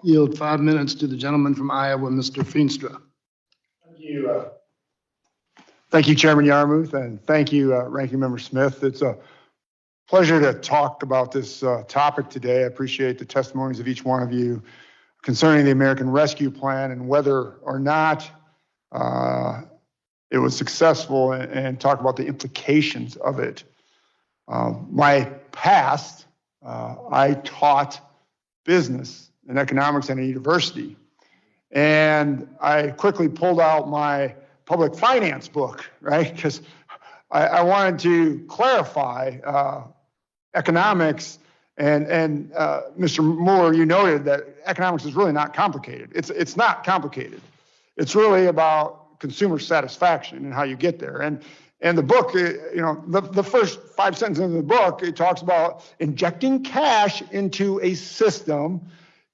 yield 5 minutes to the gentleman from Iowa, Mr. Feenstra. Thank you. Thank you, Chairman Yarmuth, and thank you, Ranking Member Smith. It's a pleasure to talk about this topic today. I appreciate the testimonies of each one of you concerning the American Rescue Plan and whether or not it was successful, and talk about the implications of it. My past, I taught business and economics at a university, and I quickly pulled out my public finance book, right? Because I wanted to clarify economics, and Mr. Moore, you noted that economics is really not complicated. It's not complicated. It's really about consumer satisfaction and how you get there. And the book, the first 5 sentences of the book, it talks about injecting cash into a system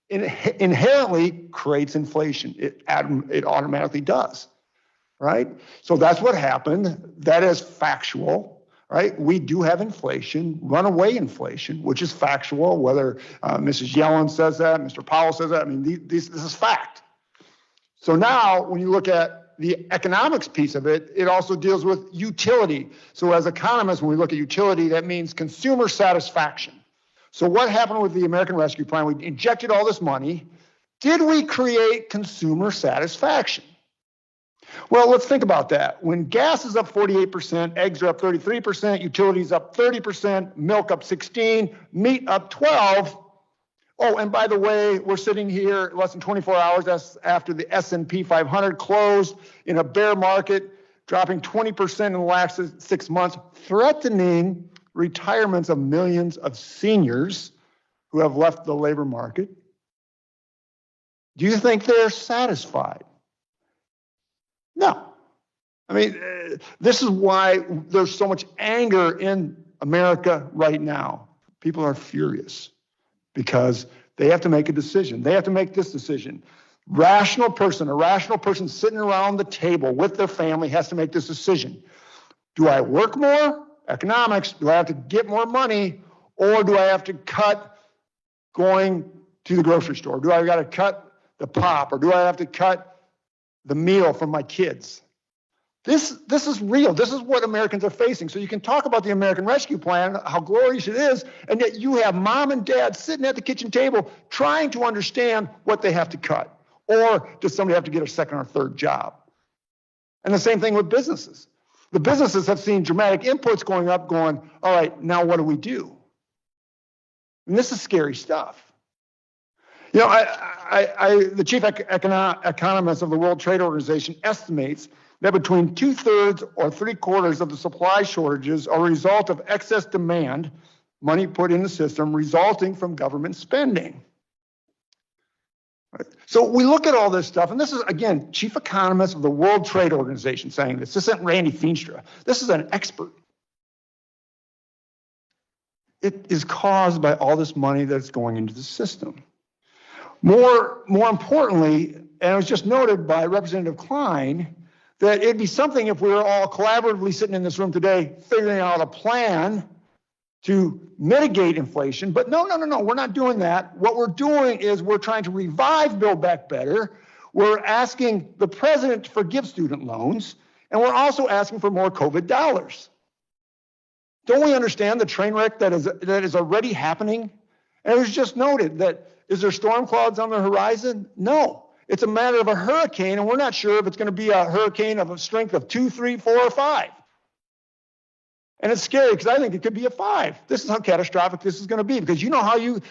inherently creates inflation. It automatically does, right? So that's what happened. That is factual, right? We do have inflation, runaway inflation, which is factual, whether Mrs. Yellen says that, Mr. Powell says that. I mean, this is fact. So now when you look at the economics piece of it, it also deals with utility. So as economists, when we look at utility, that means consumer satisfaction. So what happened with the American Rescue Plan? We injected all this money. Did we create consumer satisfaction? Well, let's think about that. When gas is up 48%, eggs are up 33%, utilities up 30%, milk up 16%, meat up 12%. Oh, and by the way, we're sitting here less than 24 hours after the S&P 500 closed in a bear market, dropping 20% in the last 6 months, threatening retirements of millions of seniors who have left the labor market. Do you think they're satisfied? No. I mean, this is why there's so much anger in America right now. People are furious, because they have to make a decision. They have to make this decision. A rational person sitting around the table with their family has to make this decision. Do I work more? Economics. Do I have to get more money? Or do I have to cut going to the grocery store? Do I got to cut the pop? Or do I have to cut the meal for my kids? This is real. This is what Americans are facing. So you can talk about the American Rescue Plan, how glorious it is, and yet you have mom and dad sitting at the kitchen table trying to understand what they have to cut. Or does somebody have to get a second or third job? And the same thing with businesses. The businesses have seen dramatic inputs going up, going, all right, now what do we do? And this is scary stuff. You know, the chief economist of the World Trade Organization estimates that between 2/3 or 3/4 of the supply shortages are a result of excess demand, money put in the system, resulting from government spending. Right? So we look at all this stuff, and this is, again, chief economist of the World Trade Organization saying this. This isn't Randy Feenstra. This is an expert. It is caused by all this money that's going into the system. More importantly, and it was just noted by Representative Klein, that it'd be something if we were all collaboratively sitting in this room today figuring out a plan to mitigate inflation. But no, we're not doing that. What we're doing is we're trying to revive Build Back Better. We're asking the president to forgive student loans, and we're also asking for more COVID dollars. Don't we understand the train wreck that is already happening? And it was just noted that, is there storm clouds on the horizon? No. It's a matter of a hurricane, and we're not sure if it's going to be a hurricane of a strength of 2, 3, 4, or 5. And it's scary because I think it could be a 5. This is how catastrophic this is going to be, because you know how you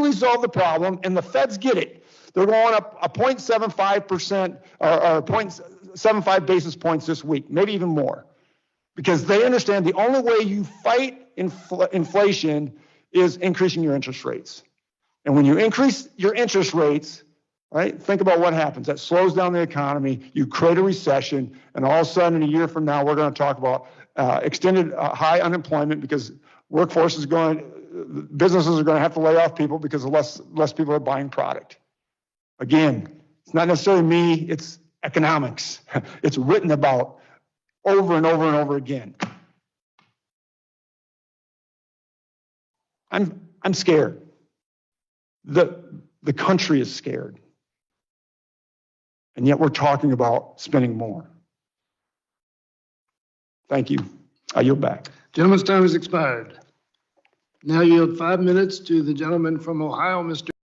resolve the problem, and the feds get it. They're going up a 0.75% or 0.75 basis points this week, maybe even more, because they understand the only way you fight inflation is increasing your interest rates. And when you increase your interest rates, right, think about what happens. That slows down the economy. You create a recession, and all of a sudden, a year from now, we're going to talk about extended high unemployment, because businesses are going to have to lay off people because less people are buying product. Again, it's not necessarily me, it's economics. It's written about over and over and over again. I'm scared. The country is scared. And yet we're talking about spending more. Thank you. I yield back. Gentleman's time has expired. Now yield 5 minutes to the gentleman from Ohio, Mr.